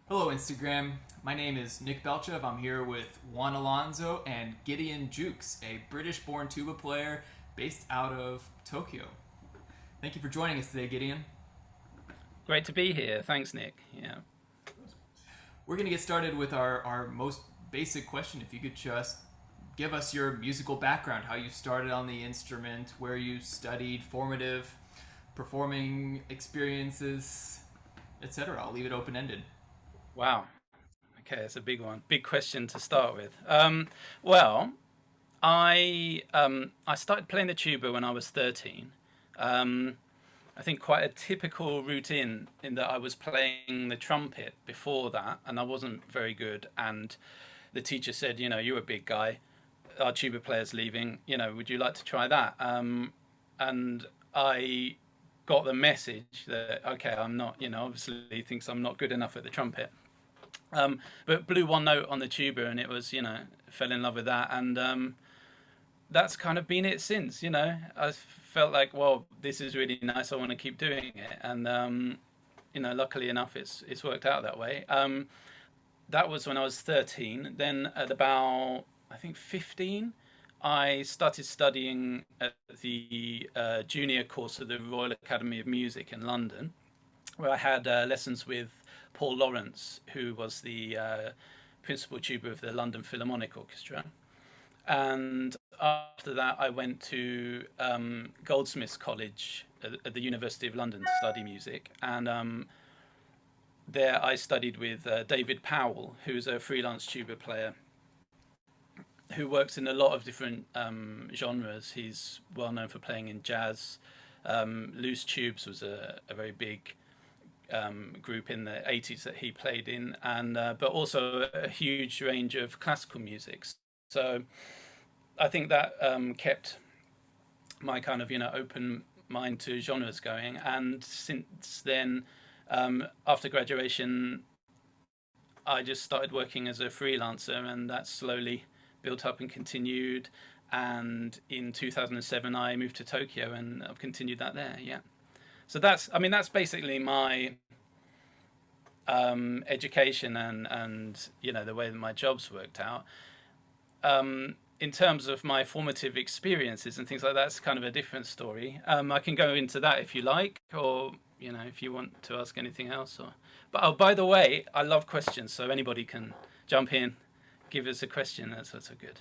Hello, Instagram. My name is Nick Belchev. I'm here with Juan Alonso and Gideon Juckes, a British born tuba player based out of Tokyo. Thank you for joining us today, Gideon. Great to be here. Thanks, Nick. Yeah. We're going to get started with our most basic question. If you could just give us your musical background, how you started on the instrument, where you studied, formative performing experiences, etc. I'll leave it open ended. Wow. Okay, it's a big one. Big question to start with. Well, I started playing the tuba when I was 13. Um, I think quite a typical routine in that I was playing the trumpet before that, and I wasn't very good. And the teacher said, you're a big guy. Our tuba player's leaving. Would you like to try that? And I got the message that okay, I'm not. Obviously he thinks I'm not good enough at the trumpet. But blew one note on the tuba, and it was fell in love with that, and that's kind of been it since. I felt like, well, this is really nice. I want to keep doing it, and luckily enough, it's worked out that way. That was when I was 13. Then at about I think 15, I started studying at the junior course of the Royal Academy of Music in London, where I had lessons with Paul Lawrence, who was the principal tuba of the London Philharmonic Orchestra. And after that, I went to Goldsmiths College at the University of London to study music. And there I studied with David Powell, who's a freelance tuba player who works in a lot of different genres. He's well known for playing in jazz. Loose Tubes was a very big group in the 80s that he played in, and but also a huge range of classical music. So I think that kept my kind of open mind to genres going. And since then, after graduation, I just started working as a freelancer, and that slowly built up and continued. And in 2007, I moved to Tokyo, and I've continued that there. Yeah. So that's basically my education and the way that my jobs worked out. In terms of my formative experiences and things like that, it's kind of a different story. I can go into that if you like, or if you want to ask anything else. But oh, by the way, I love questions, so anybody can jump in, give us a question. That's also good.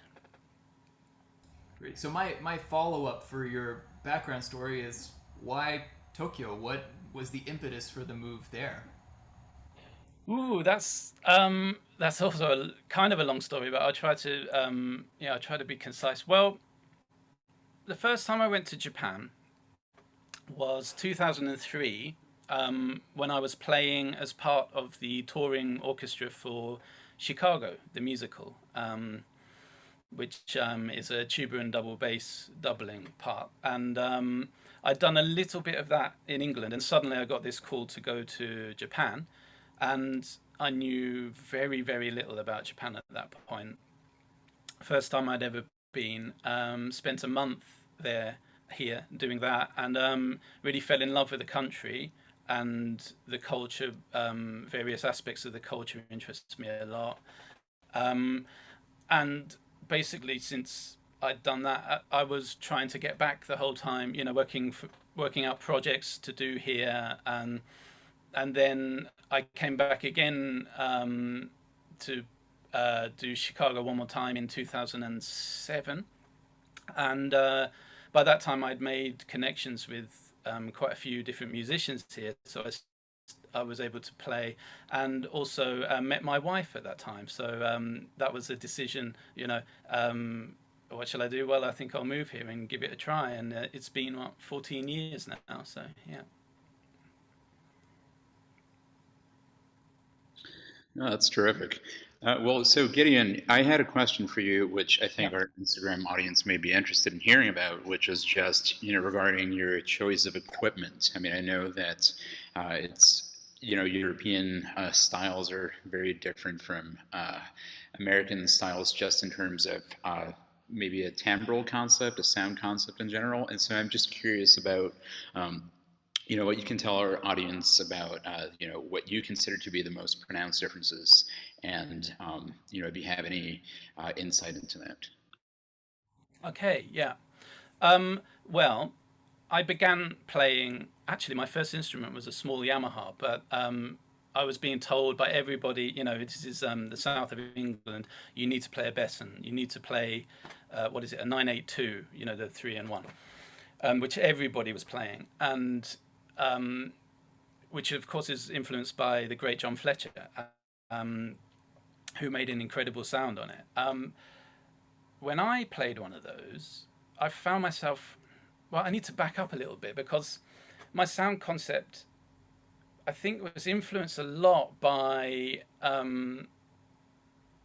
Great. So my follow up for your background story is why Tokyo? What was the impetus for the move there? Ooh, that's also kind of a long story, but I'll try to I'll try to be concise. Well, the first time I went to Japan was 2003, when I was playing as part of the touring orchestra for Chicago, the musical, which is a tuba and double bass doubling part. And I'd done a little bit of that in England, and suddenly I got this call to go to Japan, and I knew very, very little about Japan at that point. First time I'd ever been. Spent a month there, here, doing that, and really fell in love with the country and the culture. Various aspects of the culture interests me a lot. Um, and basically, since I'd done that, I was trying to get back the whole time. Working out projects to do here, and then I came back again to do Chicago one more time in 2007, and by that time I'd made connections with quite a few different musicians here, so I was able to play, and also met my wife at that time. So that was a decision. What shall I do? Well, I think I'll move here and give it a try, and it's been what, 14 years now. So yeah. No, that's terrific. Well, so Gideon, I had a question for you, which I Yeah. think our Instagram audience may be interested in hearing about, which is just, regarding your choice of equipment. I mean, I know that European styles are very different from American styles, just in terms of maybe a timbral concept, a sound concept in general. And so I'm just curious about um, what you can tell our audience about, what you consider to be the most pronounced differences, and if you have any insight into that. Okay, yeah. Well, I began playing. Actually, my first instrument was a small Yamaha, but I was being told by everybody, this is the south of England. You need to play a Besson. You need to play, what is it, a 982? The 3-in-1, which everybody was playing, and which of course is influenced by the great John Fletcher, um, who made an incredible sound on it. When I played one of those, I found myself. Well, I need to back up a little bit because my sound concept, I think, was influenced a lot by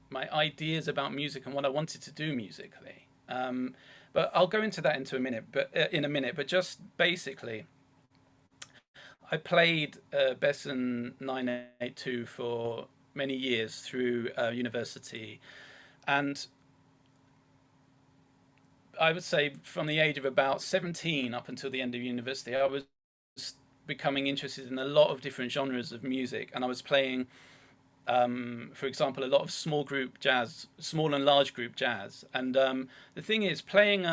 my ideas about music and what I wanted to do musically. But I'll go into that in a minute. But just basically, I played Besson 982 for many years through university, and I would say from the age of about 17 up until the end of university, I was becoming interested in a lot of different genres of music, and I was playing, for example, a lot of small group jazz, small and large group jazz. And the thing is, playing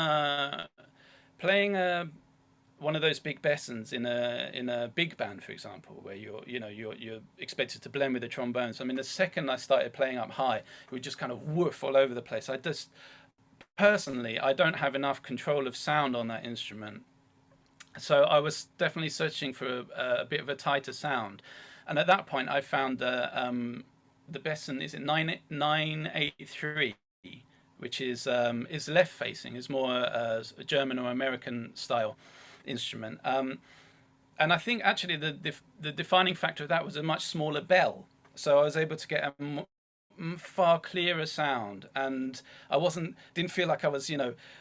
one of those big Bessons in a big band, for example, where you're expected to blend with the trombones. I mean, the second I started playing up high, it would just kind of woof all over the place. Personally, I don't have enough control of sound on that instrument. So I was definitely searching for a bit of a tighter sound. And at that point, I found the Besson, is it 983, which is left facing, is more a German or American style instrument. And I think actually the defining factor of that was a much smaller bell. So I was able to get a far clearer sound, and I didn't feel like I was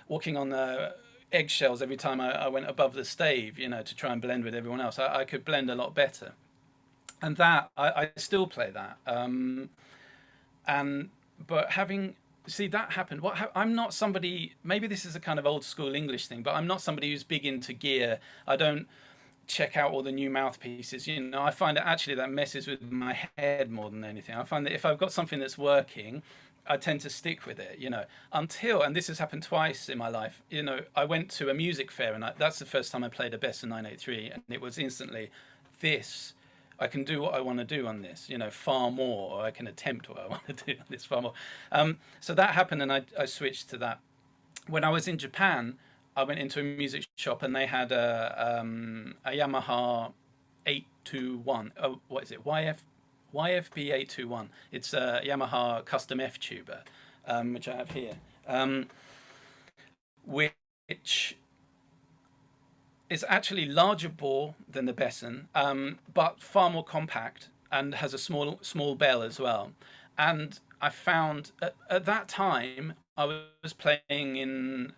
walking on the eggshells every time I went above the stave, to try and blend with everyone else. I could blend a lot better, and that I still play that. But having see that happened. I'm not somebody. Maybe this is a kind of old school English thing, but I'm not somebody who's big into gear. I don't check out all the new mouthpieces. I find that actually that messes with my head more than anything. I find that if I've got something that's working, I tend to stick with it, and this has happened twice in my life. I went to a music fair, and that's the first time I played a Besson 983, and it was instantly this. I can do what I want to do on this, far more, or I can attempt what I want to do on this far more. So that happened, and I switched to that. When I was in Japan, I went into a music shop, and they had a Yamaha 821. Oh, what is it? YFB 821. It's a Yamaha custom F tuber, which I have here, which is actually larger bore than the Besson, but far more compact, and has a small bell as well. And I found at that time I was playing in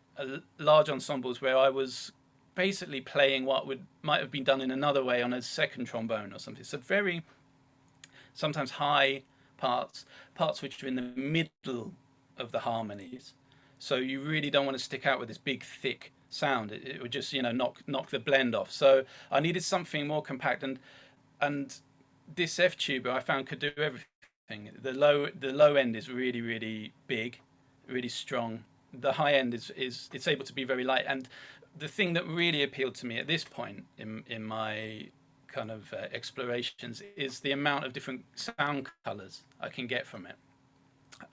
large ensembles where I was basically playing what might have been done in another way on a second trombone or something. So very sometimes high parts which are in the middle of the harmonies. So you really don't want to stick out with this big thick sound. It would just knock the blend off. So I needed something more compact, and this F tuber I found could do everything. The low end is really, really big, really strong. The high end is it's able to be very light. And the thing that really appealed to me at this point in my kind of explorations is the amount of different sound colors I can get from it.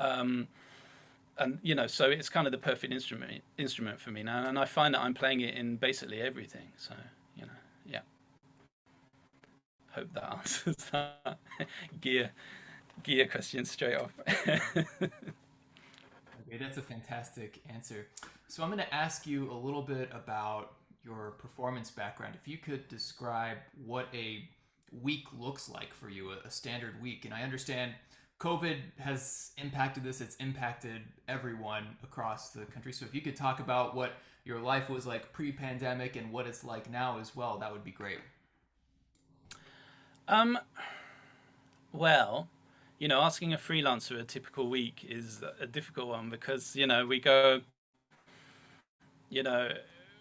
And so it's kind of the perfect instrument for me now, and I find that I'm playing it in basically everything. So yeah. Hope that answers that gear question straight off. Okay, that's a fantastic answer. So I'm going to ask you a little bit about your performance background. If you could describe what a week looks like for you, a standard week. And I understand COVID has impacted this. It's impacted everyone across the country. So if you could talk about what your life was like pre-pandemic and what it's like now as well, that would be great. Well, asking a freelancer a typical week is a difficult one because we go,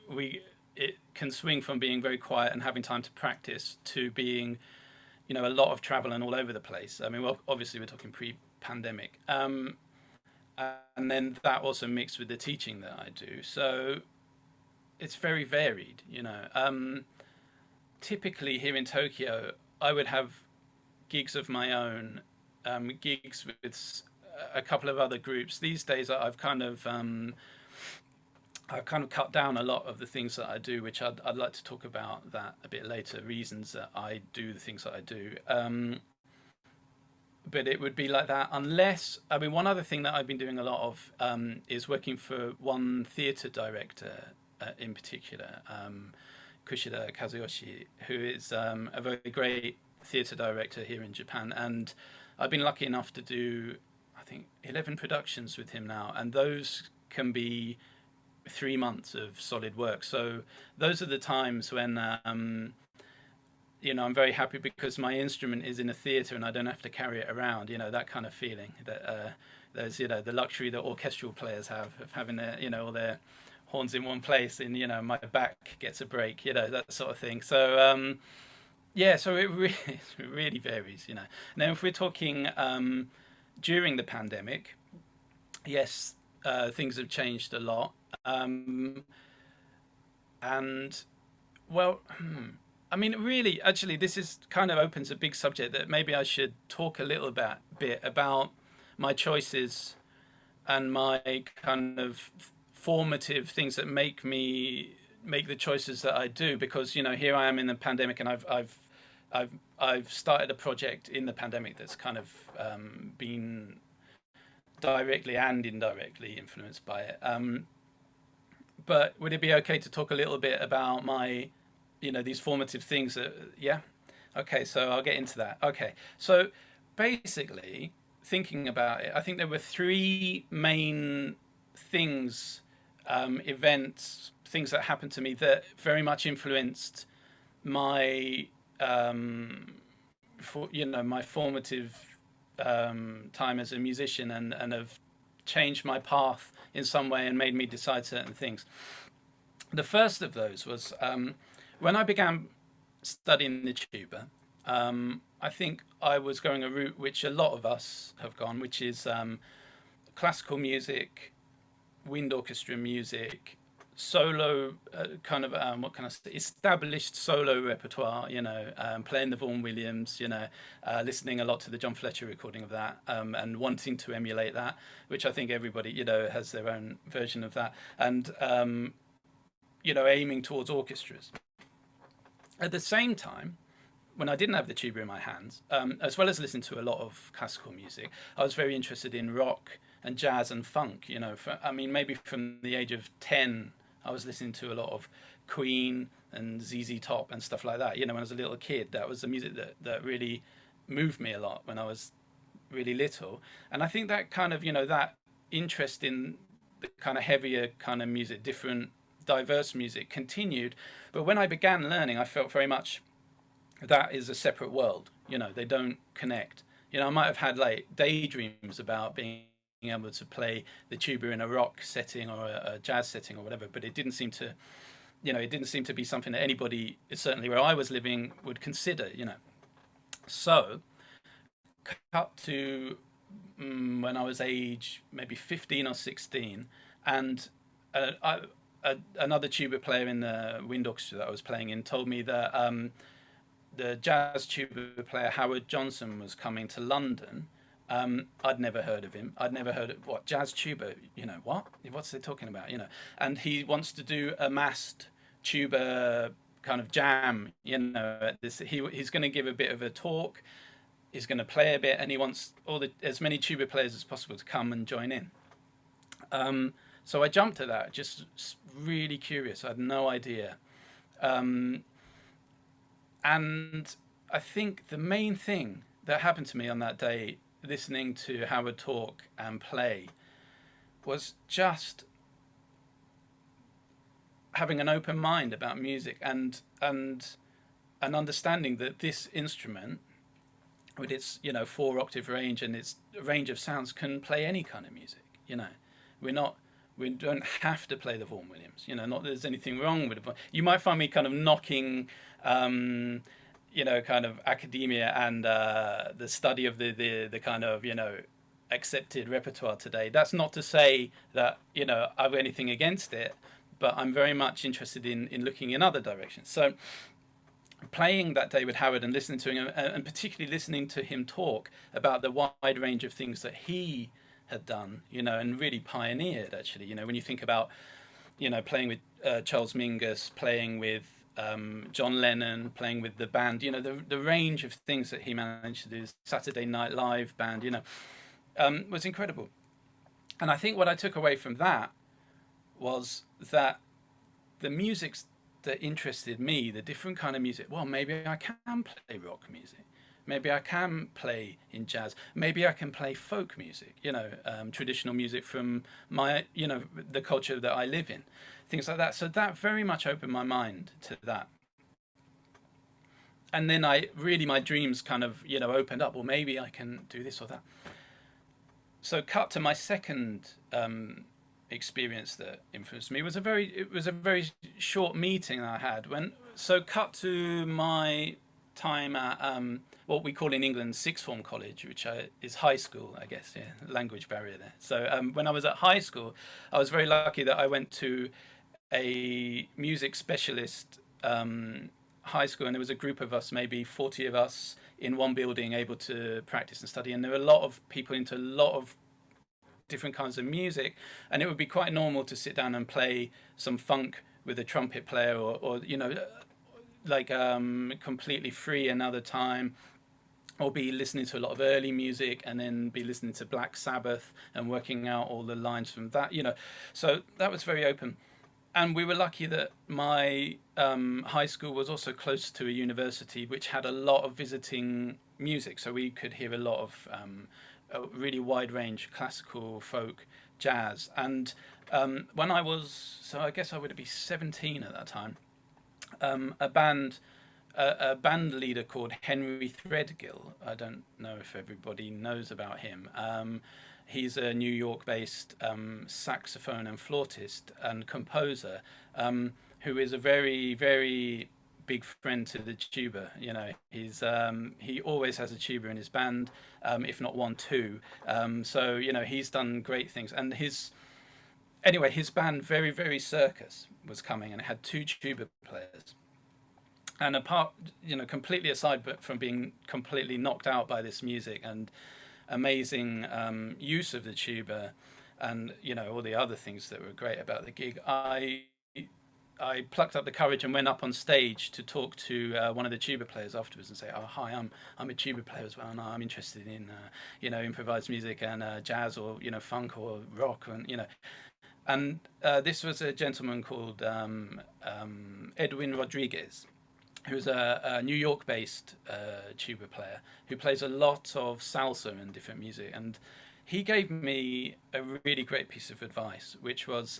we it can swing from being very quiet and having time to practice to being, a lot of travel and all over the place. I mean, well, obviously we're talking pre-pandemic, and then that also mixed with the teaching that I do. So it's very varied. Typically here in Tokyo, I would have gigs of my own, gigs with a couple of other groups. These days, I've kind of cut down a lot of the things that I do, which I'd like to talk about that a bit later. Reasons that I do the things that I do. But it would be like that unless, I mean, one other thing that I've been doing a lot of is working for one theatre director in particular, Kushida Kazuyoshi, who is a very great theatre director here in Japan. And I've been lucky enough to do, I think, 11 productions with him now. And those can be 3 months of solid work. So those are the times when I'm very happy because my instrument is in a theatre and I don't have to carry it around, that kind of feeling that there's, the luxury that orchestral players have of having their, all their horns in one place and, my back gets a break, that sort of thing. So, so it really varies, Now, if we're talking during the pandemic, yes, things have changed a lot. And, well, I mean, really, actually, this is kind of opens a big subject that maybe I should talk a little bit about my choices and my kind of formative things that make me make the choices that I do. Because here I am in the pandemic, and I've started a project in the pandemic that's kind of been directly and indirectly influenced by it. But would it be okay to talk a little bit about my these formative things that, yeah? Okay, so I'll get into that. Okay, so basically, thinking about it, I think there were 3 main things, events, things that happened to me that very much influenced my, my formative time as a musician and have changed my path in some way and made me decide certain things. The first of those was when I began studying the tuba. I think I was going a route which a lot of us have gone, which is classical music, wind orchestra music, solo kind of what can I say, established solo repertoire, playing the Vaughan Williams, listening a lot to the John Fletcher recording of that, and wanting to emulate that, which I think everybody has their own version of that, and aiming towards orchestras. At the same time, when I didn't have the tuba in my hands, as well as listening to a lot of classical music, I was very interested in rock and jazz and funk. Maybe from the age of 10, I was listening to a lot of Queen and ZZ Top and stuff like that. When I was a little kid, that was the music that really moved me a lot when I was really little. And I think that kind of, that interest in the kind of heavier kind of music, different, diverse music continued. But when I began learning, I felt very much that is a separate world. They don't connect. I might have had like daydreams about being able to play the tuba in a rock setting or a jazz setting or whatever, but it didn't seem to be something that anybody, certainly where I was living, would consider. So cut to when I was age maybe 15 or 16, and another tuba player in the wind orchestra that I was playing in told me that the jazz tuba player Howard Johnson was coming to London. I'd never heard of him. I'd never heard of what jazz tuba. What's they talking about? And he wants to do a massed tuba kind of jam. He's going to give a bit of a talk. He's going to play a bit, and he wants as many tuba players as possible to come and join in. So I jumped at that, just really curious. I had no idea. And I think the main thing that happened to me on that day, listening to Howard talk and play, was just having an open mind about music and understanding that this instrument, with its 4-octave range and its range of sounds, can play any kind of music. We don't have to play the Vaughan Williams. You know, not that there's anything wrong with it. You might find me kind of knocking, you know, kind of academia and the study of the kind of, you know, accepted repertoire today. That's not to say that, you know, I've anything against it, but I'm very much interested in looking in other directions. So playing that day with Howard and listening to him, and particularly listening to him talk about the wide range of things that he had done, you know, and really pioneered, actually. You know, when you think about, you know, playing with Charles Mingus, playing with John Lennon, playing with the band, you know, the range of things that he managed to do, Saturday Night Live band, you know, was incredible. And I think what I took away from that was that the music that interested me, the different kind of music, well, maybe I can play rock music. Maybe I can play in jazz. Maybe I can play folk music, you know, traditional music from my, you know, the culture that I live in, things like that. So that very much opened my mind to that. And then my dreams kind of, you know, opened up. Well, maybe I can do this or that. So cut to my second experience that influenced me was a very short meeting I had cut to my time at what we call in England sixth form college, which is high school, I guess. Yeah, language barrier there. So when I was at high school, I was very lucky that I went to a music specialist high school, and there was a group of us, maybe 40 of us in one building, able to practice and study. And there were a lot of people into a lot of different kinds of music, and it would be quite normal to sit down and play some funk with a trumpet player, or you know, like completely free another time, or be listening to a lot of early music and then be listening to Black Sabbath and working out all the lines from that, you know. So that was very open. And we were lucky that my high school was also close to a university which had a lot of visiting music, so we could hear a lot of a really wide range, classical, folk, jazz. And when I was, so I guess I would be 17 at that time, a band leader called Henry Threadgill. I don't know if everybody knows about him. He's a New York-based saxophone and flautist and composer, who is a very, very big friend to the tuba. You know, he always has a tuba in his band, if not one, two. So you know, he's done great things. And his band, Very Very Circus, was coming, and it had two tuba players. And apart, you know, completely aside but from being completely knocked out by this music and amazing use of the tuba, and you know, all the other things that were great about the gig, I plucked up the courage and went up on stage to talk to one of the tuba players afterwards and say, "Oh, hi, I'm a tuba player as well, and I'm interested in you know, improvised music and jazz, or you know, funk or rock, and you know." And this was a gentleman called Edwin Rodriguez, who's a New York-based tuba player who plays a lot of salsa and different music. And he gave me a really great piece of advice, which was,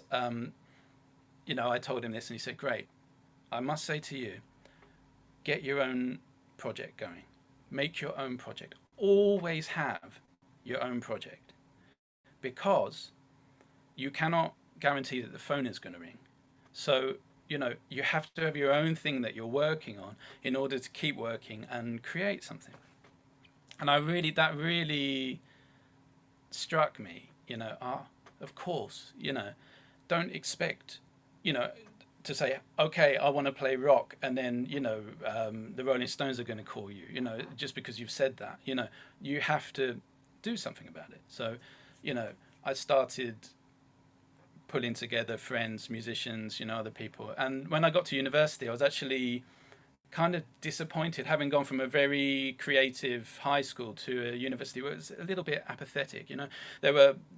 you know, I told him this, and he said, "Great, I must say to you, get your own project going. Make your own project. Always have your own project, because you cannot guarantee that the phone is going to ring. So, you know, you have to have your own thing that you're working on in order to keep working and create something." And that really struck me, you know. Of course, you know, don't expect, you know, to say, okay, I want to play rock, and then, you know, the Rolling Stones are going to call you, you know, just because you've said that. You know, you have to do something about it. So, you know, I started pulling together friends, musicians, you know, other people. And when I got to university, I was actually kind of disappointed, having gone from a very creative high school to a university where it was a little bit apathetic. You know,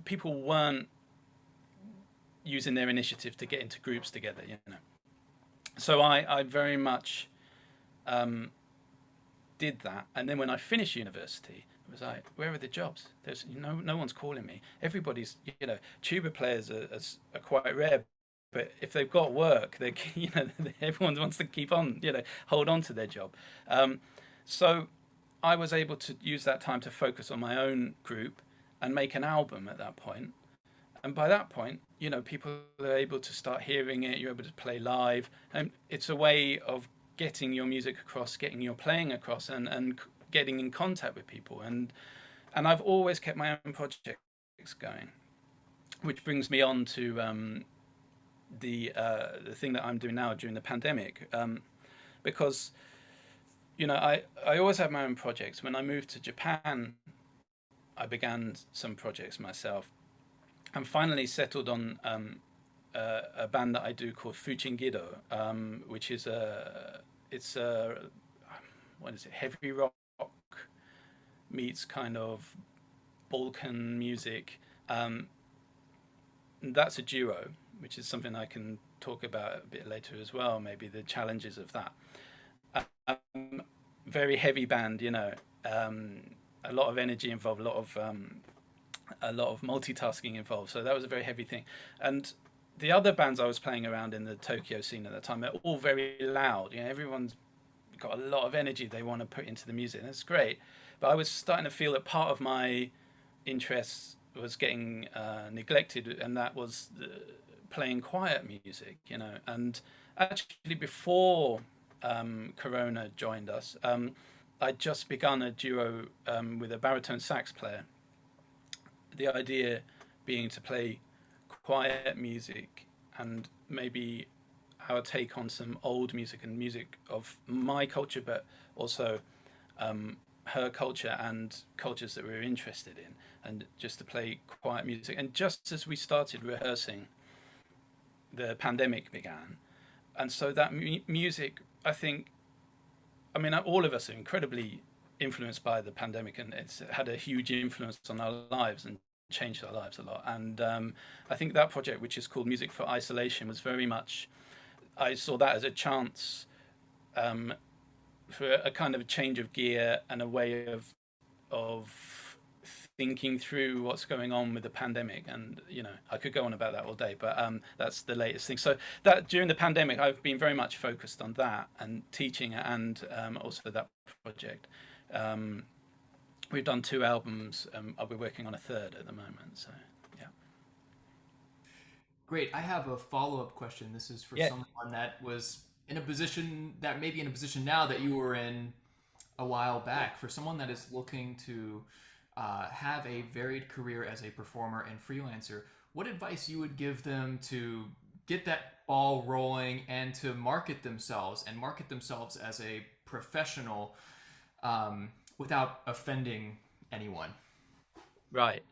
people weren't using their initiative to get into groups together, you know. So I very much did that. And then when I finished university, it was like, where are the jobs? There's no one's calling me. Everybody's, you know, tuba players are quite rare, but if they've got work, they, you know, everyone wants to keep on, you know, hold on to their job. So I was able to use that time to focus on my own group and make an album at that point. And by that point, you know, people are able to start hearing it. You're able to play live, and it's a way of getting your music across, getting your playing across, and getting in contact with people. And I've always kept my own projects going, which brings me on to the thing that I'm doing now during the pandemic, because you know I always had my own projects. When I moved to Japan, I began some projects myself, and finally settled on a band that I do called Fujingido, which is what is it, heavy rock meets kind of Balkan music. That's a duo, which is something I can talk about a bit later as well, maybe the challenges of that. Very heavy band, you know, a lot of energy involved, a lot of multitasking involved. So that was a very heavy thing. And the other bands I was playing around in the Tokyo scene at the time, they're all very loud. You know, everyone's got a lot of energy they want to put into the music. And it's great. But I was starting to feel that part of my interests was getting neglected, and that was playing quiet music, you know. And actually, before Corona joined us, I'd just begun a duo with a baritone sax player. The idea being to play quiet music and maybe our take on some old music and music of my culture, but also her culture and cultures that we were interested in, and just to play quiet music. And just as we started rehearsing, the pandemic began. And so that music, I think, I mean, all of us are incredibly influenced by the pandemic, and it's had a huge influence on our lives and changed our lives a lot. And I think that project, which is called Music for Isolation, was very much, I saw that as a chance for a kind of a change of gear and a way of thinking through what's going on with the pandemic. And you know, I could go on about that all day, but that's the latest thing. So that during the pandemic, I've been very much focused on that and teaching, and also that project. We've done 2 albums. I'll be working on a 3rd at the moment. So yeah. Great. I have a follow-up question. This is for Yeah. someone that was in a position that may be in a position now that you were in a while back. For someone that is looking to have a varied career as a performer and freelancer, what advice you would give them to get that ball rolling and to market themselves as a professional without offending anyone? Right.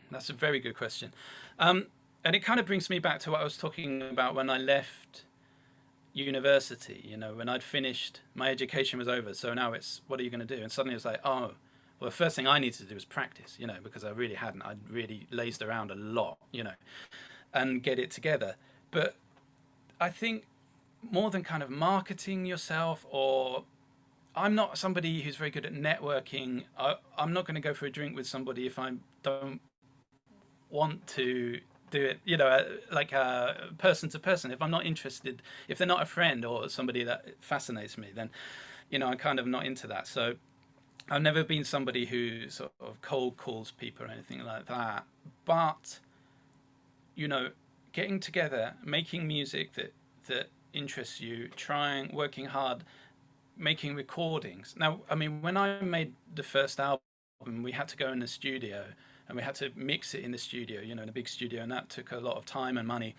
That's a very good question. And it kind of brings me back to what I was talking about when I left university. You know, when I'd finished, my education was over. So now it's, what are you going to do? And suddenly it's like, oh, well, the first thing I needed to do was practice, you know, because I really hadn't. I'd really lazed around a lot, you know, and get it together. But I think more than kind of marketing yourself, or I'm not somebody who's very good at networking. I'm not going to go for a drink with somebody if I don't want to do it, you know, like person to person. If I'm not interested, if they're not a friend or somebody that fascinates me, then, you know, I'm kind of not into that. So I've never been somebody who sort of cold calls people or anything like that. But, you know, getting together, making music that interests you, working hard, making recordings. Now, I mean, when I made the first album, we had to go in the studio and we had to mix it in the studio, you know, in a big studio, and that took a lot of time and money.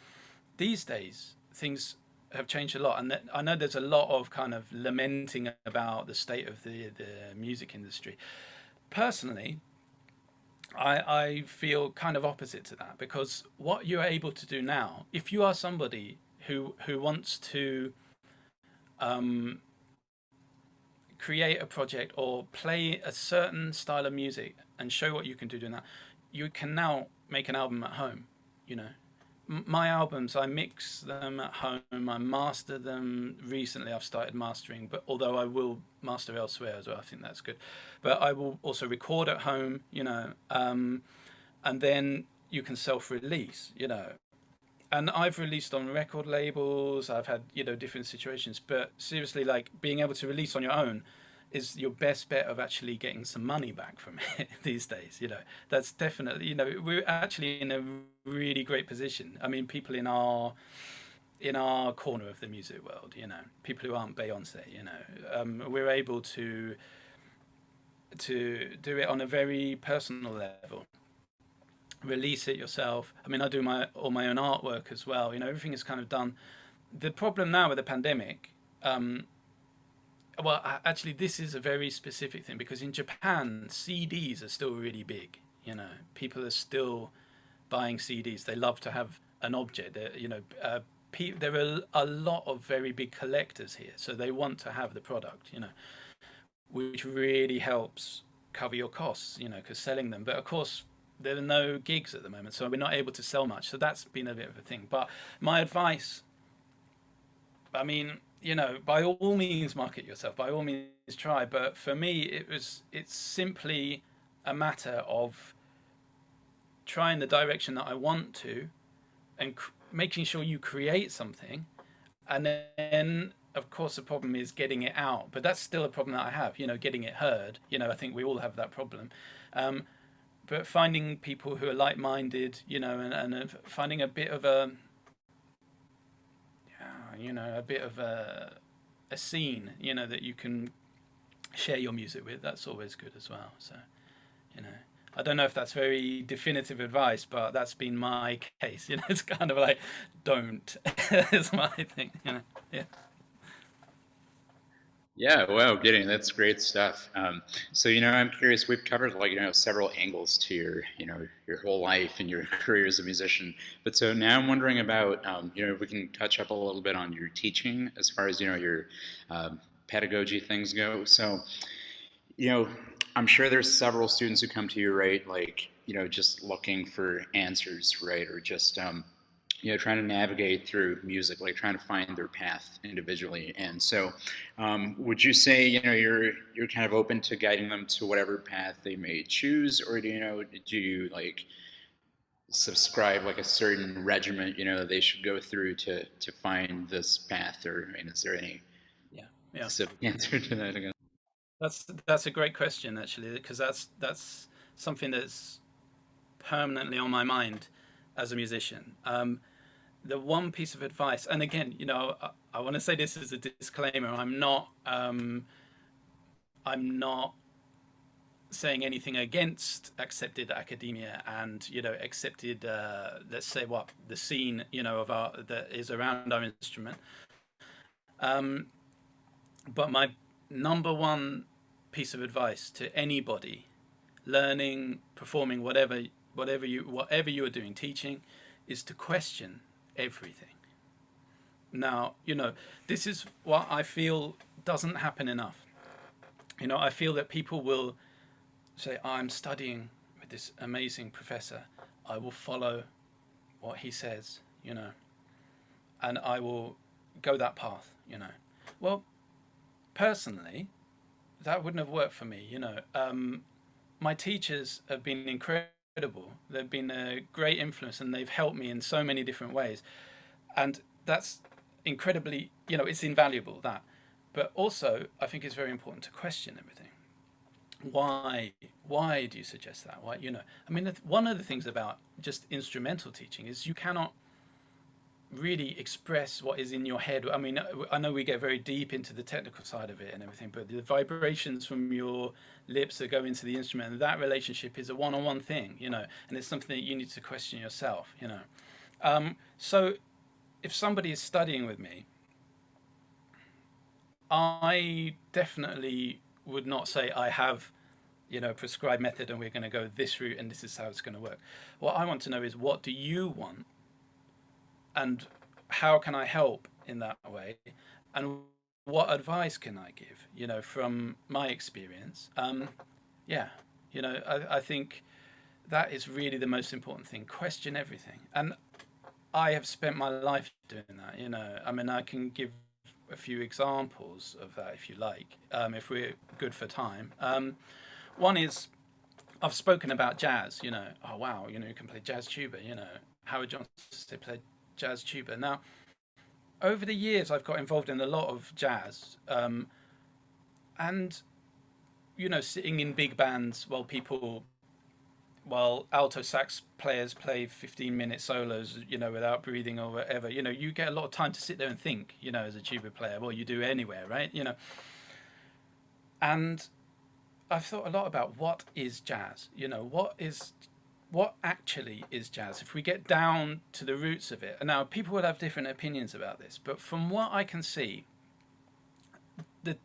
These days, things have changed a lot, and I know there's a lot of kind of lamenting about the state of the music industry. Personally, I feel kind of opposite to that, because what you're able to do now, if you are somebody who wants to create a project or play a certain style of music and show what you can do doing that, you can now make an album at home. You know, my albums, I mix them at home, I master them. Recently I've started mastering, but although I will master elsewhere as well, I think that's good. But I will also record at home, you know, and then you can self-release, you know. And I've released on record labels, I've had, you know, different situations, but seriously, like being able to release on your own, is your best bet of actually getting some money back from it these days. That's definitely, we're actually in a really great position. I mean, people in our corner of the music world, people who aren't Beyonce, we're able to do it on a very personal level. Release it yourself. I mean, I do all my own artwork as well. Everything is kind of done. The problem now with the pandemic, well, actually, this is a very specific thing, because in Japan, CDs are still really big. People are still buying CDs. They love to have an object. There are a lot of very big collectors here, so they want to have the product. Which really helps cover your costs. Because selling them, but of course there are no gigs at the moment, so we're not able to sell much. So that's been a bit of a thing. But my advice, I mean, by all means market yourself, by all means try. But for me, it's simply a matter of trying the direction that I want to, and making sure you create something. And then, of course, the problem is getting it out. But that's still a problem that I have, getting it heard. I think we all have that problem. But finding people who are like-minded, and finding a bit of a scene, that you can share your music with. That's always good as well. So, I don't know if that's very definitive advice, but that's been my case. It's kind of like, don't. Is my thing. Yeah. Yeah, wow, Gideon, that's great stuff. So, I'm curious. We've covered several angles to your whole life and your career as a musician. But so now I'm wondering about, if we can touch up a little bit on your teaching as far as your pedagogy things go. So, I'm sure there's several students who come to you, right? Like, just looking for answers, right, or just trying to navigate through music, like trying to find their path individually. And so, would you say you're kind of open to guiding them to whatever path they may choose, or do you like subscribe like a certain regiment they should go through to find this path? Or is there any Yeah. specific answer to that again? That's a great question, actually, because that's something that's permanently on my mind as a musician. The one piece of advice, and again, I want to say this as a disclaimer. I'm not saying anything against accepted academia and accepted, let's say, the scene of art that is around our instrument. But my number one piece of advice to anybody learning, performing, whatever you are doing, teaching, is to question everything. Now, this is what I feel doesn't happen enough. I feel that people will say, I'm studying with this amazing professor. I will follow what he says, and I will go that path, Well, personally, that wouldn't have worked for me, My teachers have been incredible. They've been a great influence, and they've helped me in so many different ways. And that's incredibly, it's invaluable, that. But also, I think it's very important to question everything. Why do you suggest that? Why, I mean, one of the things about just instrumental teaching is you cannot really express what is in your head. I mean, I know we get very deep into the technical side of it and everything, but the vibrations from your lips that go into the instrument, and that relationship is a one-on-one thing, and it's something that you need to question yourself, So if somebody is studying with me, I definitely would not say I have prescribed method and we're going to go this route and this is how it's going to work. What I want to know is, what do you want, and how can I help in that way, and what advice can I give, from my experience. I think that is really the most important thing. Question everything. And I have spent my life doing that. I mean, I can give a few examples of that if you like, if we're good for time. One is, I've spoken about jazz. Oh wow, you can play jazz tuba. Howard Johnson played jazz tuba. Now, over the years, I've got involved in a lot of jazz, and sitting in big bands while alto sax players play 15-minute solos, without breathing or whatever, you get a lot of time to sit there and think, as a tuba player. Well, you do anywhere, right? And I've thought a lot about what is jazz. What actually is jazz? If we get down to the roots of it, and now people will have different opinions about this, but from what I can see, the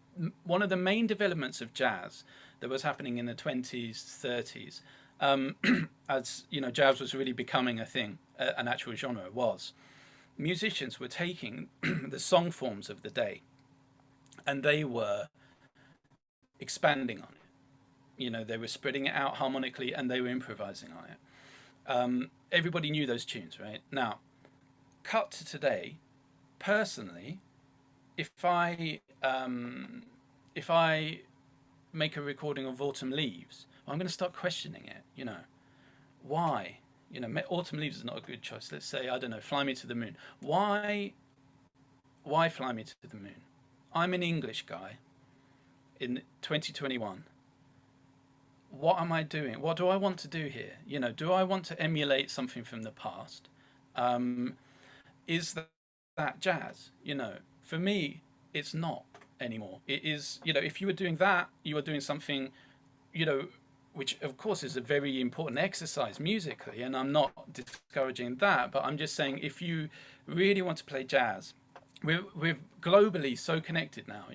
one of the main developments of jazz that was happening in the 20s, 30s, as jazz was really becoming a thing, an actual genre was. Musicians were taking the song forms of the day, and they were expanding on it. They were spreading it out harmonically, and they were improvising on it. Everybody knew those tunes, right? Now, cut to today. Personally, if I make a recording of Autumn Leaves, I'm going to start questioning it. Why? Autumn Leaves is not a good choice. Let's say, I don't know, Fly Me to the Moon. Why Fly Me to the Moon? I'm an English guy in 2021. What am I doing? What do I want to do here? Do I want to emulate something from the past? Is that jazz? For me, it's not anymore. It is, if you were doing that, you were doing something, which of course is a very important exercise musically, and I'm not discouraging that, but I'm just saying, if you really want to play jazz, we're globally so connected now,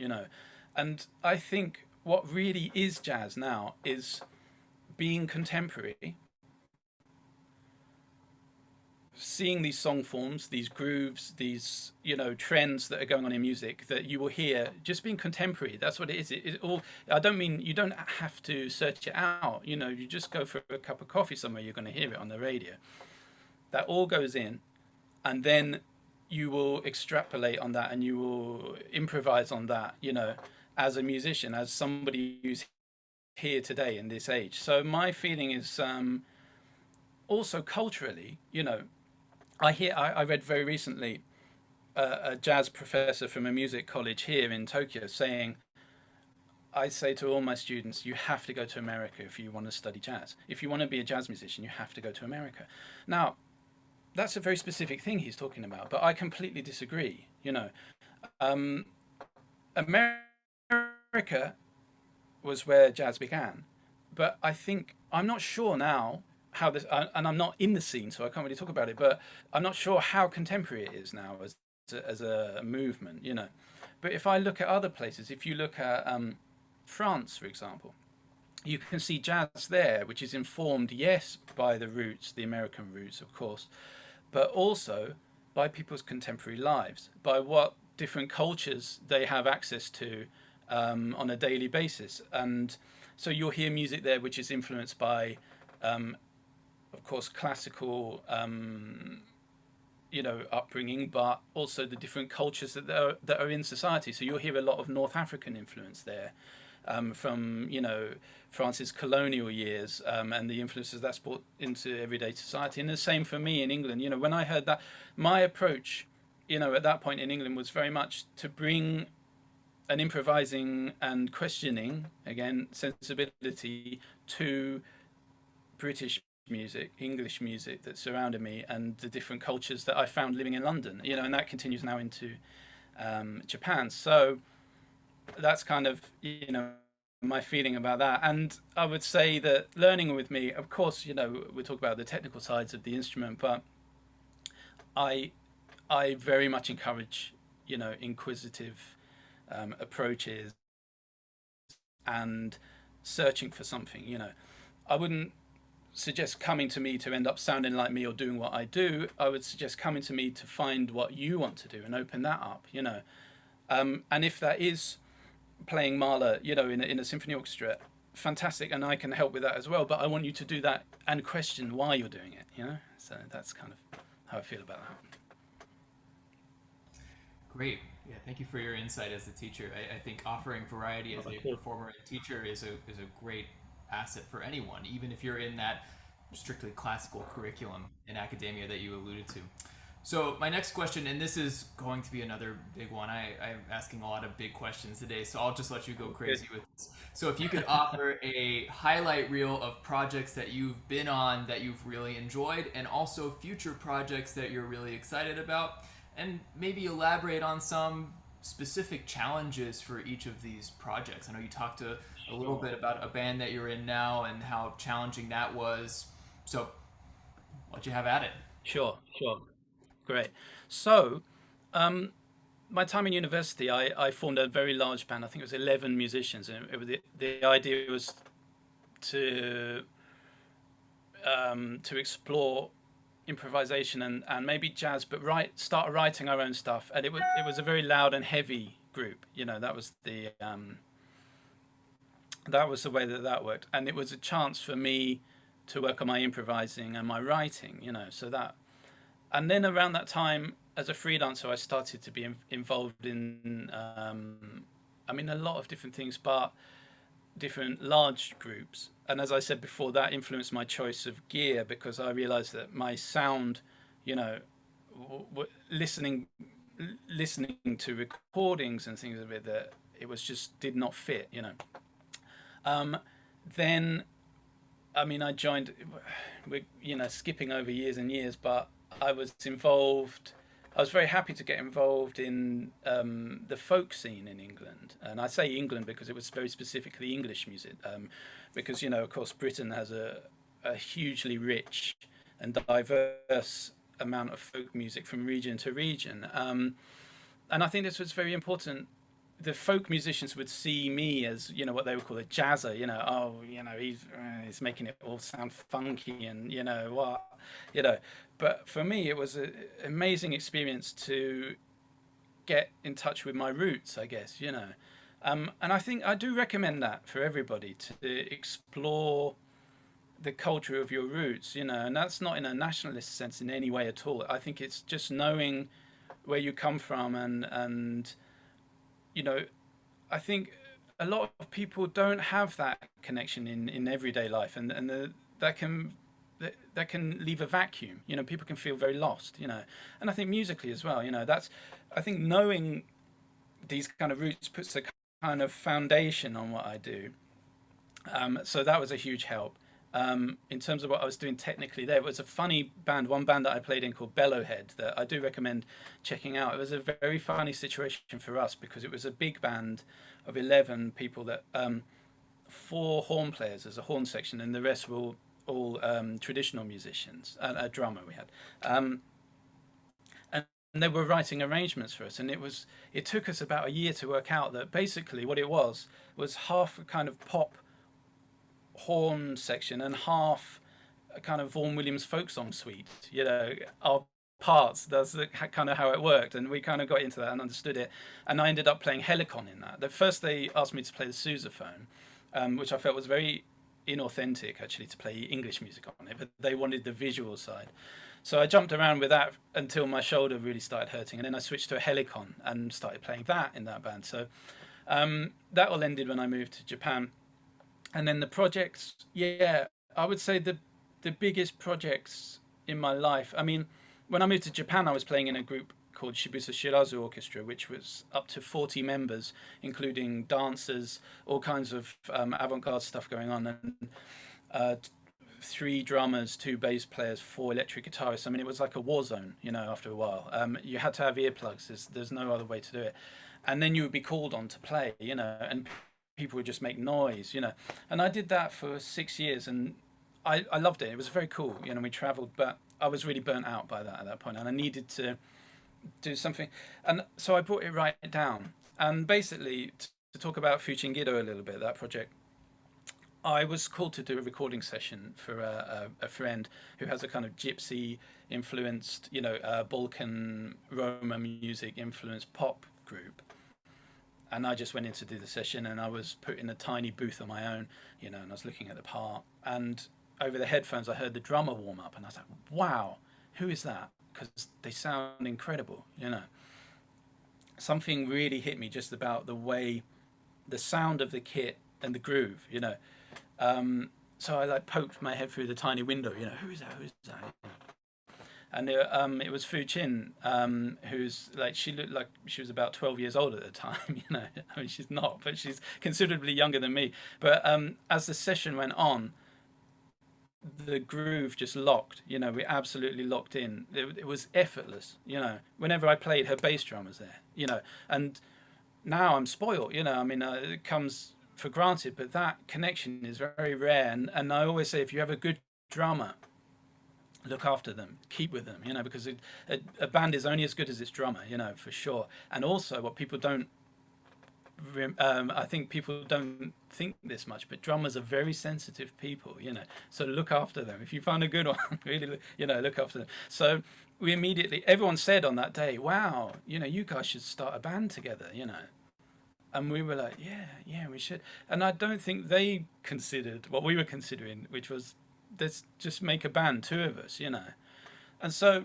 and I think what really is jazz now is being contemporary, seeing these song forms, these grooves, these trends that are going on in music that you will hear, just being contemporary. That's what it is. It all. I don't mean you don't have to search it out. You just go for a cup of coffee somewhere, you're going to hear it on the radio. That all goes in, and then you will extrapolate on that, and you will improvise on that. As a musician, as somebody who's here today in this age. So my feeling is also culturally, I read very recently a jazz professor from a music college here in Tokyo saying, I say to all my students, you have to go to America if you want to study jazz. If you want to be a jazz musician, you have to go to America. Now, that's a very specific thing he's talking about, but I completely disagree. America was where jazz began, but I'm not sure now how this, and I'm not in the scene, so I can't really talk about it, but I'm not sure how contemporary it is now as a movement, But if I look at other places, if you look at France, for example, you can see jazz there, which is informed, yes, by the roots, the American roots, of course, but also by people's contemporary lives, by what different cultures they have access to on a daily basis. And so you'll hear music there which is influenced by of course, classical, upbringing, but also the different cultures that are in society. So you'll hear a lot of North African influence there, from France's colonial years, and the influences that's brought into everyday society. And the same for me in England. When I heard that, my approach, at that point in England was very much to bring an improvising and questioning, again, sensibility to British music, English music that surrounded me, and the different cultures that I found living in London, and that continues now into Japan. So that's kind of, my feeling about that. And I would say that learning with me, of course, we talk about the technical sides of the instrument, but I very much encourage, inquisitive approaches and searching for something. I wouldn't suggest coming to me to end up sounding like me or doing what I do. I would suggest coming to me to find what you want to do and open that up, and if that is playing Mahler, in a symphony orchestra, fantastic, and I can help with that as well, but I want you to do that and question why you're doing it, so that's kind of how I feel about that. Great. Yeah, thank you for your insight as a teacher. I think offering variety as a performer and teacher is a great asset for anyone, even if you're in that strictly classical curriculum in academia that you alluded to. So my next question, and this is going to be another big one. I'm asking a lot of big questions today, so I'll just let you go crazy with this. So if you could offer a highlight reel of projects that you've been on that you've really enjoyed, and also future projects that you're really excited about, and maybe elaborate on some specific challenges for each of these projects. I know you talked a little bit about a band that you're in now and how challenging that was. So what you have at it. Sure, sure. Great. So, my time in university, I formed a very large band. I think it was 11 musicians, and the idea was to to explore improvisation and maybe jazz, but start writing our own stuff. And it was a very loud and heavy group. That was the way that worked, and it was a chance for me to work on my improvising and my writing. So that, and then around that time, as a freelancer, I started to be involved in, a lot of different things, but different large groups. And as I said before, that influenced my choice of gear, because I realized that my sound, listening to recordings and things of it, that it was just did not fit. Then, I joined, skipping over years and years, but I was involved. I was very happy to get involved in the folk scene in England, and I say England because it was very specifically English music, because of course, Britain has a hugely rich and diverse amount of folk music from region to region, and I think this was very important. The folk musicians would see me as what they would call a jazzer. He's making it all sound funky, and But for me, it was an amazing experience to get in touch with my roots, I guess. And I think I do recommend that for everybody, to explore the culture of your roots. And that's not in a nationalist sense in any way at all. I think it's just knowing where you come from, and I think a lot of people don't have that connection in everyday life, and that can leave a vacuum. People can feel very lost. And I think musically as well. I think knowing these kind of roots puts a kind of foundation on what I do. So that was a huge help. In terms of what I was doing technically, there was a funny band, one band that I played in called Bellowhead, that I do recommend checking out. It was a very funny situation for us, because it was a big band of 11 people, that 4 horn players as a horn section, and the rest were all traditional musicians, and a drummer we had. And they were writing arrangements for us, and it took us about a year to work out that basically what it was half a kind of pop horn section and half a kind of Vaughan Williams folk song suite. Our parts, that's kind of how it worked, and we kind of got into that and understood it, and I ended up playing helicon in that. First they asked me to play the sousaphone, which I felt was very inauthentic, actually, to play English music on it, but they wanted the visual side. So I jumped around with that until my shoulder really started hurting, and then I switched to a helicon and started playing that in that band. So that all ended when I moved to Japan. And then the projects, I would say the biggest projects in my life. When I moved to Japan, I was playing in a group called Shibuya Shirazu Orchestra, which was up to 40 members, including dancers, all kinds of avant-garde stuff going on, and 3 drummers, 2 bass players, 4 electric guitarists. It was like a war zone, after a while. You had to have earplugs. There's no other way to do it. And then you would be called on to play, and people would just make noise, And I did that for 6 years, and I loved it. It was very cool, we traveled, but I was really burnt out by that at that point, and I needed to do something. And so I brought it right down. And basically, to talk about Fuchingido a little bit, that project, I was called to do a recording session for a friend who has a kind of gypsy influenced, Balkan Roma music influenced pop group. And I just went in to do the session, and I was put in a tiny booth on my own, and I was looking at the part. And over the headphones, I heard the drummer warm up, and I was like, wow, who is that? Because they sound incredible, Something really hit me just about the sound of the kit and the groove, So I poked my head through the tiny window, who is that? and it was Fu Chin, who's like, she looked like she was about 12 years old at the time. You know, I mean, she's not, but she's considerably younger than me. But as the session went on, the groove just locked. You know, we absolutely locked in. It was effortless. You know, whenever I played, her bass drum was there. You know, and now I'm spoiled. You know, I mean, it comes for granted, but that connection is very rare. And I always say, if you have a good drummer, look after them, keep with them, you know, because a band is only as good as its drummer, you know, for sure. And also, what people don't, I think people don't think this much, but drummers are very sensitive people, you know, so look after them. If you find a good one, really, you know, look after them. So we immediately, everyone said on that day, wow, you know, you guys should start a band together, you know. And we were like, yeah, we should. And I don't think they considered what we were considering, which was, let's just make a band, two of us, you know. And so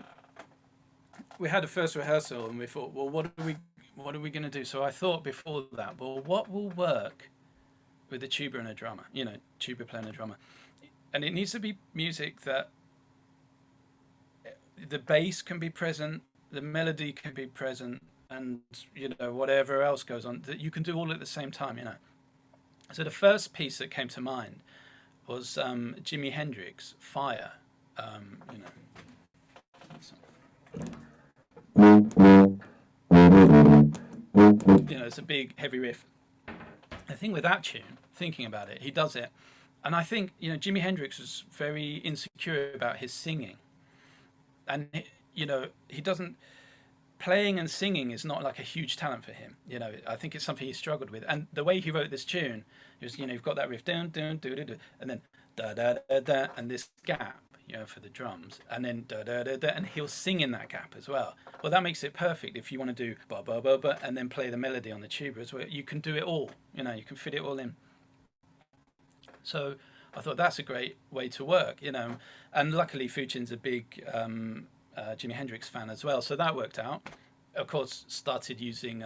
we had a first rehearsal, and we thought, well, what are we going to do? So I thought before that, well, what will work with a tuba and a drummer, you know, tuba player and a drummer? And it needs to be music that the bass can be present, the melody can be present, and, you know, whatever else goes on, that you can do all at the same time, you know. So the first piece that came to mind was Jimi Hendrix, Fire, you know, it's a big heavy riff. The thing with that tune, thinking about it, he does it, and I think, you know, Jimi Hendrix was very insecure about his singing, and you know, he doesn't, playing and singing is not like a huge talent for him, you know. I think it's something he struggled with, and the way he wrote this tune, it was, you know, you've got that riff down, down, do, do, do, and then da da da da, and this gap, you know, for the drums, and then da da da da, and he'll sing in that gap as well. Well, that makes it perfect if you want to do ba ba ba ba, and then play the melody on the tuba as well. You can do it all, you know, you can fit it all in. So I thought that's a great way to work, you know, and luckily Fu Chin's a big Jimi Hendrix fan as well, so that worked out. Of course, started using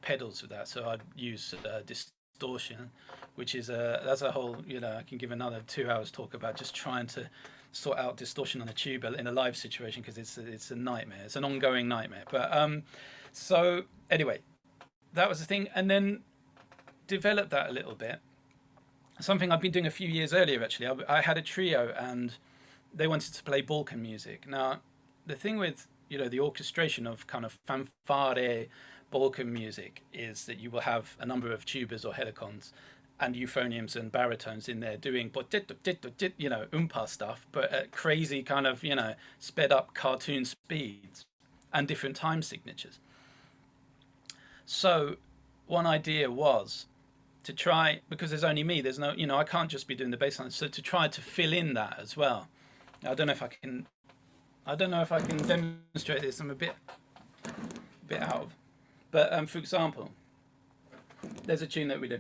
pedals with that, so I'd use distortion, which is that's a whole, you know, I can give another 2 hours talk about just trying to sort out distortion on a tuba in a live situation, because it's a nightmare. It's an ongoing nightmare. But so anyway, that was the thing, and then developed that a little bit. Something I've been doing a few years earlier, actually. I had a trio, and they wanted to play Balkan music. Now, the thing with, you know, the orchestration of kind of fanfare Balkan music is that you will have a number of tubas or helicons and euphoniums and baritones in there doing, you know, oompa stuff, but at crazy kind of, you know, sped up cartoon speeds and different time signatures. So one idea was to try, because there's only me, there's no, you know, I can't just be doing the bass line, so to try to fill in that as well. I don't know if I can demonstrate this. I'm a bit out of, but for example, there's a tune that we do,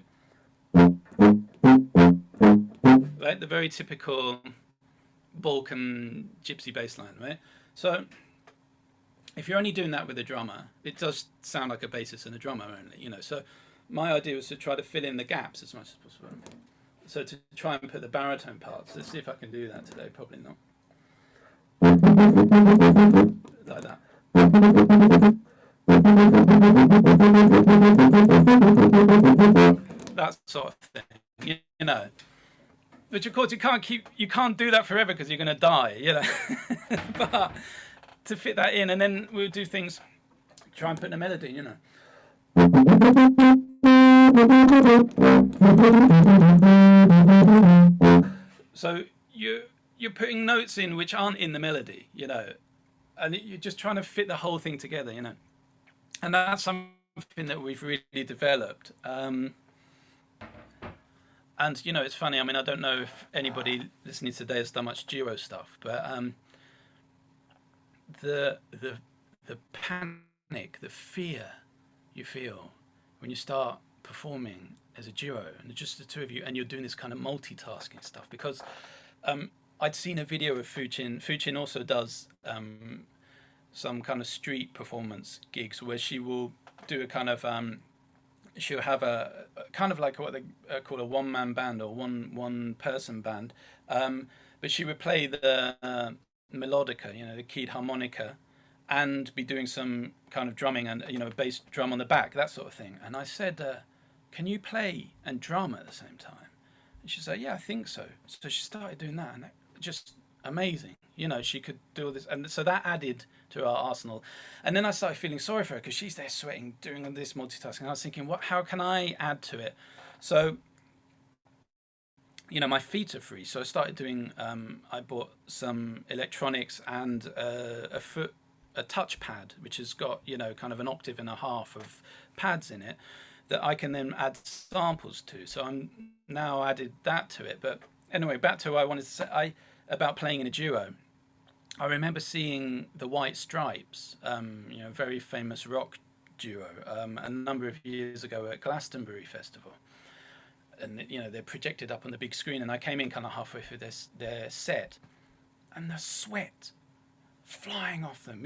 right? The very typical Balkan gypsy bass line, right? So if you're only doing that with a drummer, it does sound like a bassist and a drummer only, you know. So my idea was to try to fill in the gaps as much as possible. So to try and put the baritone parts. Let's see if I can do that today. Probably not. Like that. That sort of thing, you know. Which of course you can't do that forever because you're going to die, you know. But to fit that in, and then we'll do things, try and put in a melody, you know. So you're putting notes in which aren't in the melody, you know, and you're just trying to fit the whole thing together, you know. And that's something that we've really developed. And you know, it's funny. I mean, I don't know if anybody listening today has done much duo stuff, but the panic, the fear you feel when you start performing as a duo and just the two of you, and you're doing this kind of multitasking stuff. Because I'd seen a video of Fu Chin. Fu Chin also does some kind of street performance gigs where she will do a kind of she'll have a kind of like what they call a one-man band or one-person band, but she would play the melodica, the keyed harmonica, and be doing some kind of drumming and a bass drum on the back, that sort of thing. And I said, can you play and drum at the same time? And she said, yeah, I think so. So she started doing that, and just amazing. She could do all this, and so that added to our arsenal. And then I started feeling sorry for her because she's there sweating, doing all this multitasking. I was thinking, how can I add to it? So my feet are free, so I started doing. I bought some electronics and a touch pad, which has got kind of an octave and a half of pads in it that I can then add samples to. So I'm now added that to it. But anyway, back to what I wanted to say about playing in a duo. I remember seeing the White Stripes, very famous rock duo, a number of years ago at Glastonbury Festival. And they're projected up on the big screen, and I came in kind of halfway through their set, and the sweat flying off them,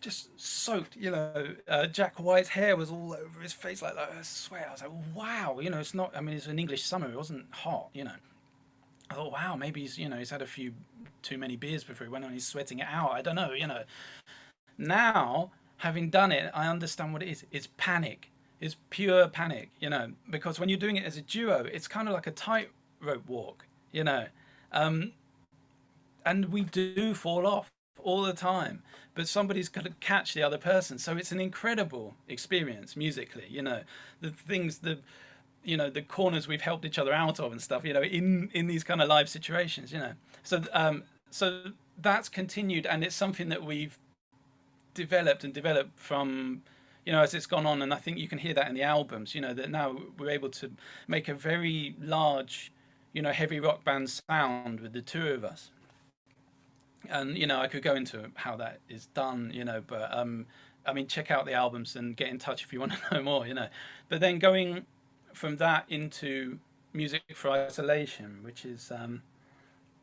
just soaked. Jack White's hair was all over his face like that. Sweat. I was like, wow, it's not. I mean, it's an English summer. It wasn't hot, I thought, wow, maybe he's had a few too many beers before he went on. He's sweating it out. I don't know, Now, having done it, I understand what it is. It's panic. It's pure panic, because when you're doing it as a duo, it's kind of like a tightrope walk, and we do fall off all the time, but somebody's got to catch the other person. So it's an incredible experience musically, the things, the corners we've helped each other out of and stuff, in these kind of live situations, So that's continued, and it's something that we've developed from, as it's gone on. And I think you can hear that in the albums, that now we're able to make a very large, heavy rock band sound with the two of us. And, I could go into how that is done, but, I mean, check out the albums and get in touch if you want to know more, But then going from that into Music for Isolation, which is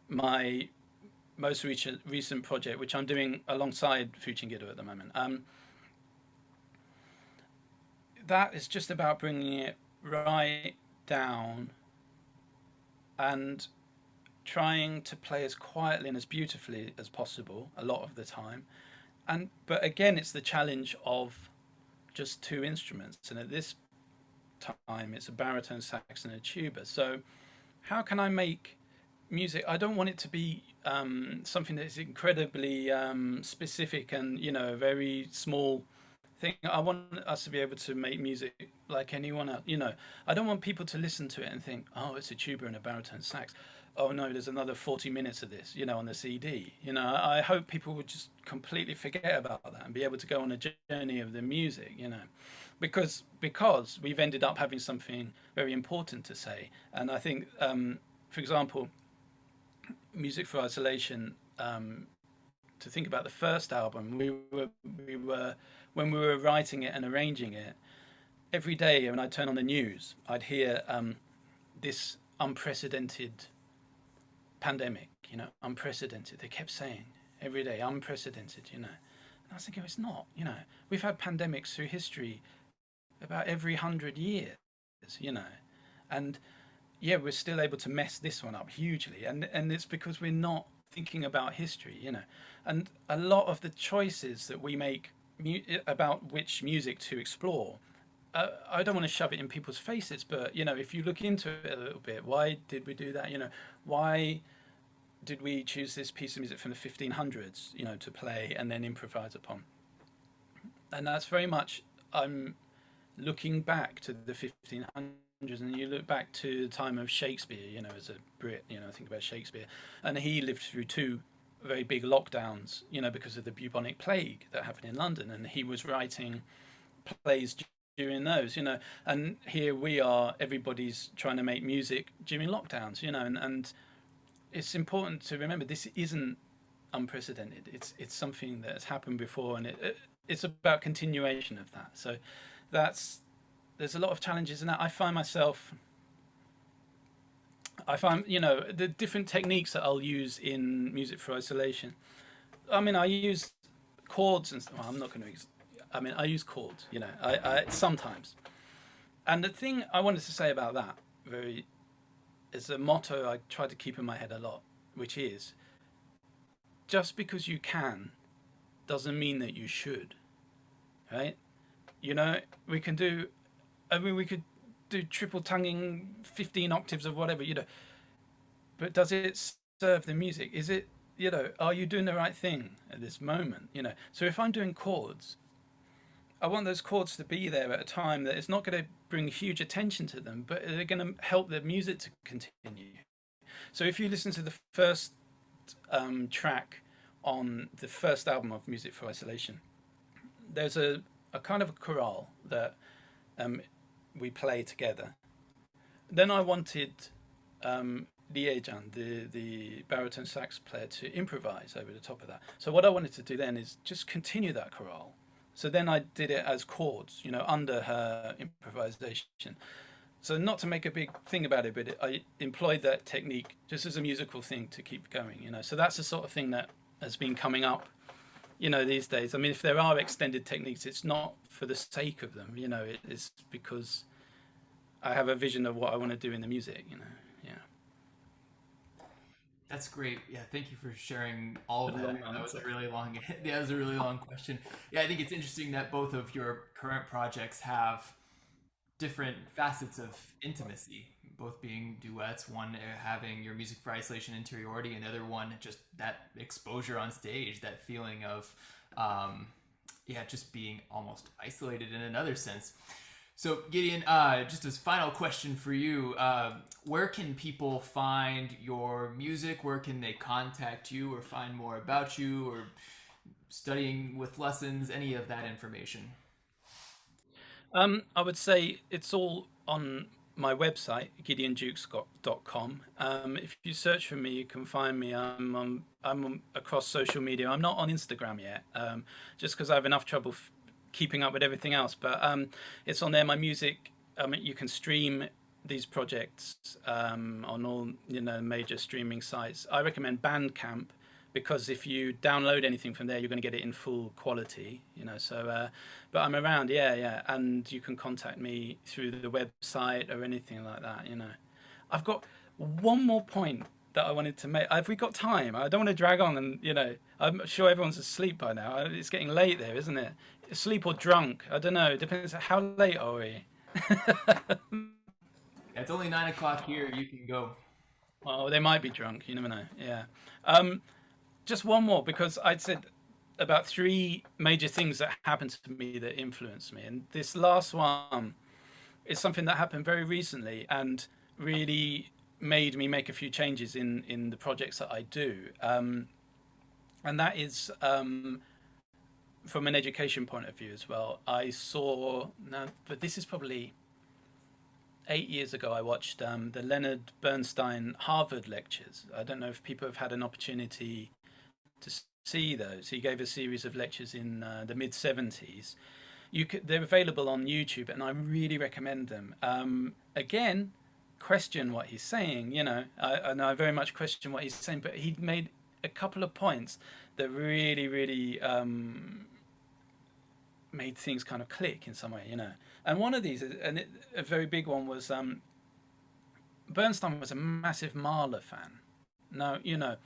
my most recent project, which I'm doing alongside Fuchin Giddo at the moment. That is just about bringing it right down and trying to play as quietly and as beautifully as possible a lot of the time. But again, it's the challenge of just two instruments, and at this time it's a baritone sax and a tuba. So how can I make music? I don't want it to be something that is incredibly specific and a very small thing. I want us to be able to make music like anyone else. I don't want people to listen to it and think, oh, it's a tuba and a baritone sax. Oh no, there's another 40 minutes of this, on the CD. I hope people would just completely forget about that and be able to go on a journey of the music, because we've ended up having something very important to say. And I think, for example, Music for Isolation, to think about the first album, we were when we were writing it and arranging it, every day when I'd turn on the news, I'd hear this unprecedented pandemic, unprecedented. They kept saying every day, unprecedented, And I was thinking, it's not, We've had pandemics through history about every 100 years, And yeah, we're still able to mess this one up hugely. And it's because we're not thinking about history, And a lot of the choices that we make about which music to explore, I don't want to shove it in people's faces, but if you look into it a little bit, why did we do that? Why did we choose this piece of music from the 1500s, to play and then improvise upon? And that's very much, I'm looking back to the 1500s, and you look back to the time of Shakespeare, as a Brit, think about Shakespeare, and he lived through two very big lockdowns, because of the bubonic plague that happened in London, and he was writing plays during those, and here we are, everybody's trying to make music during lockdowns, and it's important to remember this isn't unprecedented. It's something that has happened before, and it's about continuation of that. So there's a lot of challenges in that. I find the different techniques that I'll use in Music for Isolation. I mean, I use chords and well, I'm not going to. I use chords. I sometimes. And the thing I wanted to say about that is a motto I try to keep in my head a lot, which is just because you can doesn't mean that you should, right? You know, we can do, I mean, we could do triple tonguing, 15 octaves of whatever, you know, but does it serve the music? Is it, you know, are you doing the right thing at this moment? You know, so if I'm doing chords, I want those chords to be there at a time that it's not going to bring huge attention to them, but they're going to help the music to continue. So if you listen to the first track on the first album of Music for Isolation, there's a kind of a chorale that we play together. Then I wanted Liéjan, the baritone sax player, to improvise over the top of that. So what I wanted to do then is just continue that chorale. So then I did it as chords, you know, under her improvisation. So not to make a big thing about it, but I employed that technique just as a musical thing to keep going, you know. So that's the sort of thing that has been coming up, you know, these days. I mean, if there are extended techniques, it's not for the sake of them, you know, it's because I have a vision of what I want to do in the music, you know. Yeah. That's great. Yeah, thank you for sharing all of A that. long That was a answer. really long. Yeah, that was a really long question. Yeah, I think it's interesting that both of your current projects have different facets of intimacy. Both being duets, one having your music for isolation interiority, and the other one just that exposure on stage, that feeling of, yeah, just being almost isolated in another sense. So, Gideon, just as final question for you, where can people find your music? Where can they contact you or find more about you or studying with lessons? Any of that information? I would say it's all on my website, gideonjuckes.com. If you search for me, you can find me. I'm across social media. I'm not on Instagram yet, just because I have enough trouble keeping up with everything else. But it's on there. My music. You can stream these projects on all, you know, major streaming sites. I recommend Bandcamp, because if you download anything from there, you're going to get it in full quality, you know. So, but I'm around, yeah, and you can contact me through the website or anything like that, you know. I've got one more point that I wanted to make. Have we got time? I don't want to drag on, and you know, I'm sure everyone's asleep by now. It's getting late there, isn't it? Asleep or drunk? I don't know. It depends. How late are we? It's only 9 o'clock here. You can go. Well, they might be drunk. You never know. Yeah. Um, just one more, because I'd said about three major things that happened to me that influenced me, and this last one is something that happened very recently and really made me make a few changes in the projects that I do, and that is from an education point of view as well. I saw now, but this is probably 8 years ago. I watched the Leonard Bernstein Harvard lectures. I don't know if people have had an opportunity to see those. He gave a series of lectures in the mid 70s. They're available on YouTube, and I really recommend them. Again, question what he's saying, you know, and I very much question what he's saying, but he made a couple of points that really made things kind of click in some way, you know. And one of these, a very big one, was Bernstein was a massive Mahler fan. Now, you know,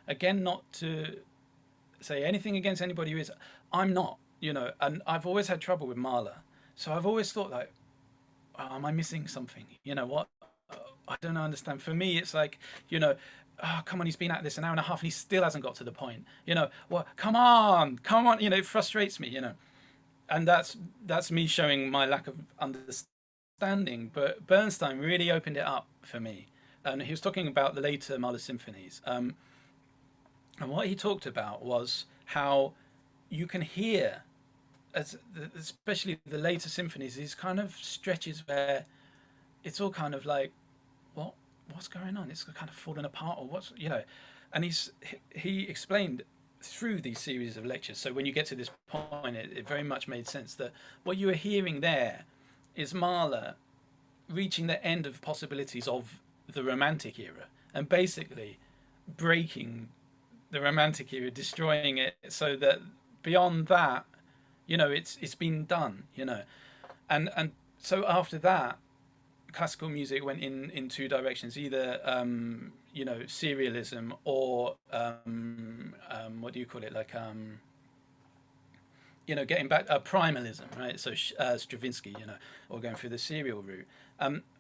again, not to say anything against anybody who is, I'm not, you know, and I've always had trouble with Mahler. So I've always thought, like, oh, am I missing something? You know what? I don't understand. For me, it's like, you know, oh, come on, he's been at this an hour and a half and he still hasn't got to the point. You know, well, come on. You know, it frustrates me, you know. And that's me showing my lack of understanding. But Bernstein really opened it up for me. And he was talking about the later Mahler symphonies. And what he talked about was how you can hear, especially the later symphonies, these kind of stretches where it's all kind of like, what's going on? It's kind of falling apart, or what's, you know. And he explained through these series of lectures. So when you get to this point, it very much made sense that what you are hearing there is Mahler reaching the end of possibilities of the Romantic era, and basically breaking the Romantic era, destroying it, so that beyond that, you know, it's been done, you know. And so after that, classical music went in two directions, either you know, serialism or what do you call it, like you know, getting back primalism, right? So Stravinsky, you know, or going through the serial route.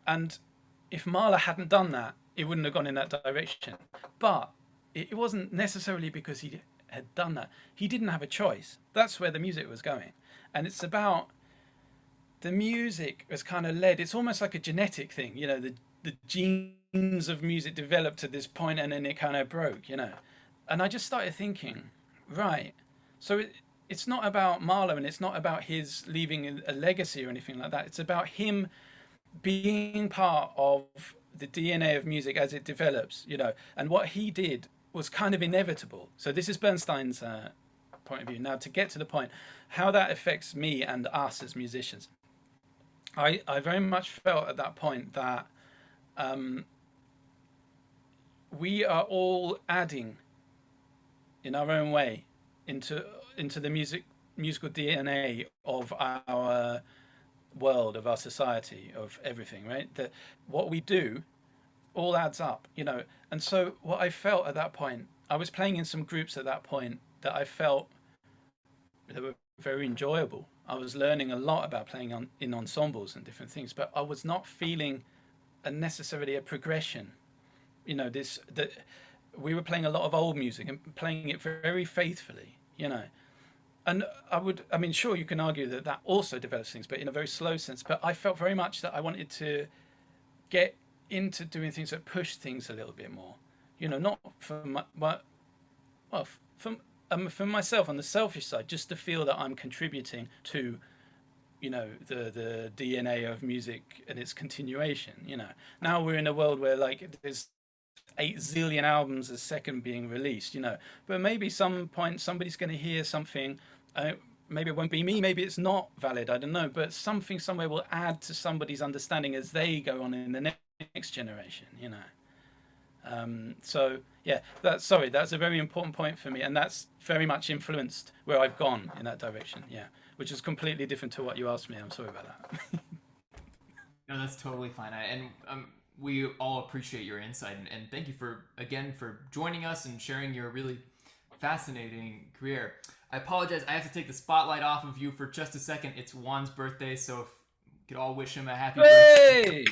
And if Mahler hadn't done that, it wouldn't have gone in that direction. But it wasn't necessarily because he had done that. He didn't have a choice. That's where the music was going. And it's about the music was kind of led. It's almost like a genetic thing, you know, the genes of music developed to this point and then it kind of broke, you know. And I just started thinking, right, so it's not about Mahler and it's not about his leaving a legacy or anything like that. It's about him being part of the DNA of music as it develops, you know, and what he did was kind of inevitable. So this is Bernstein's point of view. Now, to get to the point, how that affects me and us as musicians, I very much felt at that point that we are all adding in our own way into the musical DNA of our world, of our society, of everything, right? That what we do all adds up, you know. And so what I felt at that point, I was playing in some groups at that point that I felt that were very enjoyable. I was learning a lot about playing in ensembles and different things, but I was not feeling necessarily a progression. You know, that we were playing a lot of old music and playing it very faithfully, you know. And I mean, sure, you can argue that that also develops things, but in a very slow sense. But I felt very much that I wanted to get into doing things that push things a little bit more, you know, not for for myself on the selfish side, just to feel that I'm contributing to, you know, the DNA of music and its continuation, you know. Now we're in a world where like there's 8 zillion albums a second being released, you know, but maybe some point somebody's going to hear something, maybe it won't be me, maybe it's not valid, I don't know, but something somewhere will add to somebody's understanding as they go on in the next generation, you know. So yeah, that's a very important point for me, and that's very much influenced where I've gone in that direction, yeah, which is completely different to what you asked me. I'm sorry about that. No, that's totally fine. We all appreciate your insight, and thank you for joining us and sharing your really fascinating career. I apologize, I have to take the spotlight off of you for just a second. It's Juan's birthday, so if we could all wish him a happy birthday.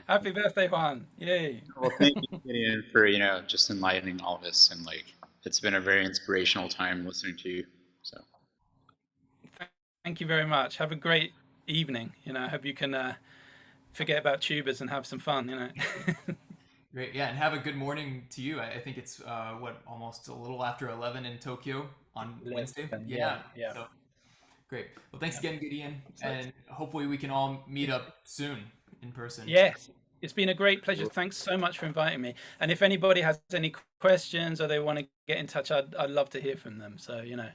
Happy birthday, Juan. Yay. Well, thank you, Gideon, for, you know, just enlightening all of us, and like it's been a very inspirational time listening to you. So thank you very much. Have a great evening. You know, I hope you can forget about tubers and have some fun, you know. Great, yeah, and have a good morning to you. I think it's almost a little after 11 in Tokyo on Wednesday. Yeah. So, great. Well, thanks again, Gideon, and hopefully we can all meet up soon in person. Yes, it's been a great pleasure. Thanks so much for inviting me. And if anybody has any questions or they want to get in touch, I'd love to hear from them. So, you know,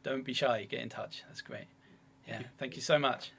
don't be shy. Get in touch. That's great. Yeah, thank you so much.